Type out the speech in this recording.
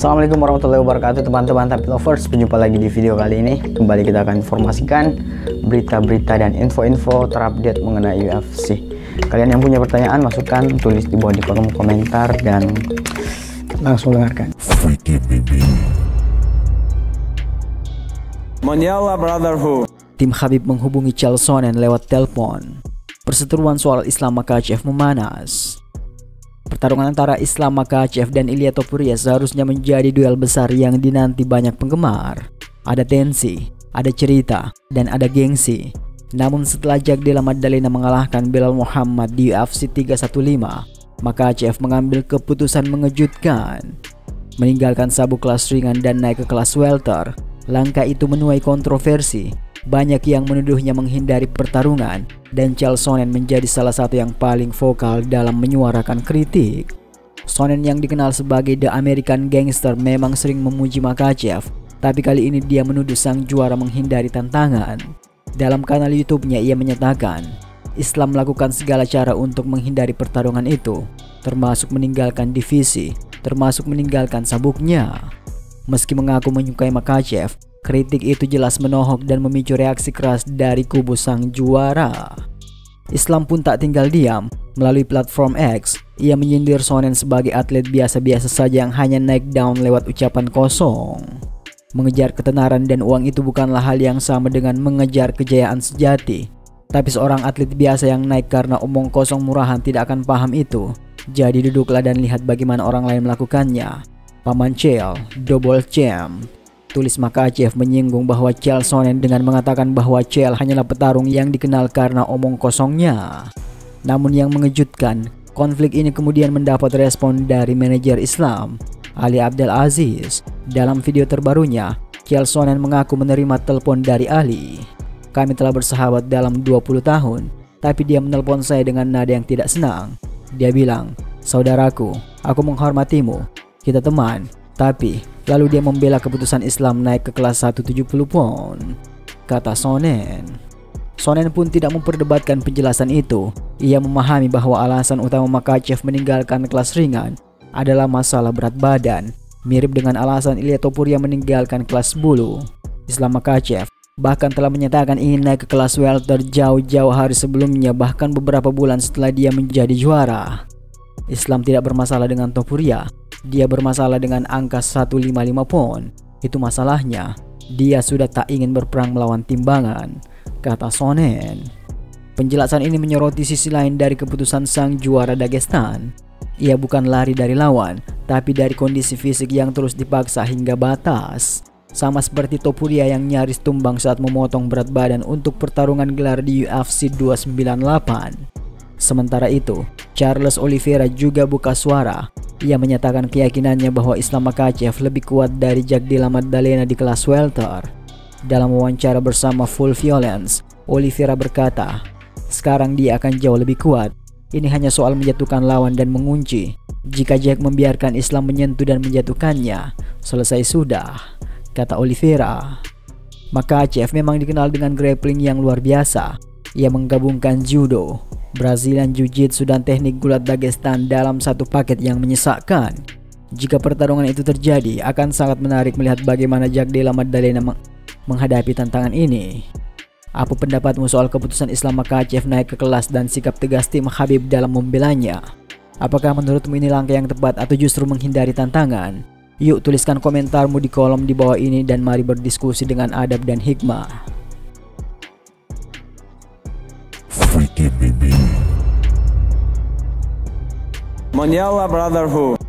Assalamualaikum warahmatullahi wabarakatuh teman-teman Tapi Lovers. Berjumpa lagi di video kali ini. Kembali kita akan informasikan berita-berita dan info-info terupdate mengenai UFC. Kalian yang punya pertanyaan, masukan, tulis di bawah di kolom komentar dan langsung dengarkan. Mondial Brotherhood. Tim Khabib menghubungi Chael Sonnen lewat telepon. Perseteruan soal Islam Makhachev memanas. Pertarungan antara Islam Makhachev dan Ilia Topuria seharusnya menjadi duel besar yang dinanti banyak penggemar. Ada tensi, ada cerita, dan ada gengsi. Namun setelah Jack Della Maddalena mengalahkan Belal Muhammad di UFC 315, Makhachev mengambil keputusan mengejutkan. Meninggalkan sabuk kelas ringan dan naik ke kelas welter. Langkah itu menuai kontroversi. Banyak yang menuduhnya menghindari pertarungan, dan Chael Sonnen menjadi salah satu yang paling vokal dalam menyuarakan kritik. Sonnen yang dikenal sebagai The American Gangster memang sering memuji Makhachev, tapi kali ini dia menuduh sang juara menghindari tantangan. Dalam kanal YouTube-nya ia menyatakan, Islam melakukan segala cara untuk menghindari pertarungan itu, termasuk meninggalkan divisi, termasuk meninggalkan sabuknya. Meski mengaku menyukai Makhachev, kritik itu jelas menohok dan memicu reaksi keras dari kubu sang juara. Islam pun tak tinggal diam. Melalui platform X, ia menyindir Sonnen sebagai atlet biasa-biasa saja yang hanya naik down lewat ucapan kosong. Mengejar ketenaran dan uang itu bukanlah hal yang sama dengan mengejar kejayaan sejati. Tapi seorang atlet biasa yang naik karena omong kosong murahan tidak akan paham itu. Jadi duduklah dan lihat bagaimana orang lain melakukannya. Paman Chael, double champ. Tulis Makhachev menyinggung bahwa Chael Sonnen dengan mengatakan bahwa Chael hanyalah petarung yang dikenal karena omong kosongnya. Namun yang mengejutkan, konflik ini kemudian mendapat respon dari manajer Islam, Ali Abdel Aziz. Dalam video terbarunya, Chael Sonnen mengaku menerima telepon dari Ali. Kami telah bersahabat dalam 20 tahun, tapi dia menelpon saya dengan nada yang tidak senang. Dia bilang, "Saudaraku, aku menghormatimu, kita teman." Tapi lalu dia membela keputusan Islam naik ke kelas 170 pound, kata Sonnen. Sonnen pun tidak memperdebatkan penjelasan itu. Ia memahami bahwa alasan utama Makhachev meninggalkan kelas ringan adalah masalah berat badan, mirip dengan alasan Ilia Topuria meninggalkan kelas bulu. Islam Makhachev bahkan telah menyatakan ingin naik ke kelas welter jauh-jauh hari sebelumnya, bahkan beberapa bulan setelah dia menjadi juara. Islam tidak bermasalah dengan Topuria. Dia bermasalah dengan angka 155 pound. Itu masalahnya. Dia sudah tak ingin berperang melawan timbangan, kata Sonnen. Penjelasan ini menyoroti sisi lain dari keputusan sang juara Dagestan. Ia bukan lari dari lawan, tapi dari kondisi fisik yang terus dipaksa hingga batas. Sama seperti Topuria yang nyaris tumbang saat memotong berat badan untuk pertarungan gelar di UFC 298. Sementara itu, Charles Oliveira juga buka suara. Ia menyatakan keyakinannya bahwa Islam Makhachev lebih kuat dari Jack Della Maddalena di kelas welter. Dalam wawancara bersama Full Violence, Oliveira berkata, "Sekarang dia akan jauh lebih kuat. Ini hanya soal menjatuhkan lawan dan mengunci. Jika Jack membiarkan Islam menyentuh dan menjatuhkannya, selesai sudah," kata Oliveira. Makhachev memang dikenal dengan grappling yang luar biasa. Ia menggabungkan judo, Brazilian Jiu-Jitsu dan teknik gulat Dagestan dalam satu paket yang menyesakkan. Jika pertarungan itu terjadi, akan sangat menarik melihat bagaimana Jack Della Maddalena menghadapi tantangan ini. Apa pendapatmu soal keputusan Islam Makhachev naik ke kelas dan sikap tegas tim Khabib dalam membelanya? Apakah menurutmu ini langkah yang tepat atau justru menghindari tantangan? Yuk tuliskan komentarmu di kolom di bawah ini dan mari berdiskusi dengan adab dan hikmah. Mondial Brotherhood.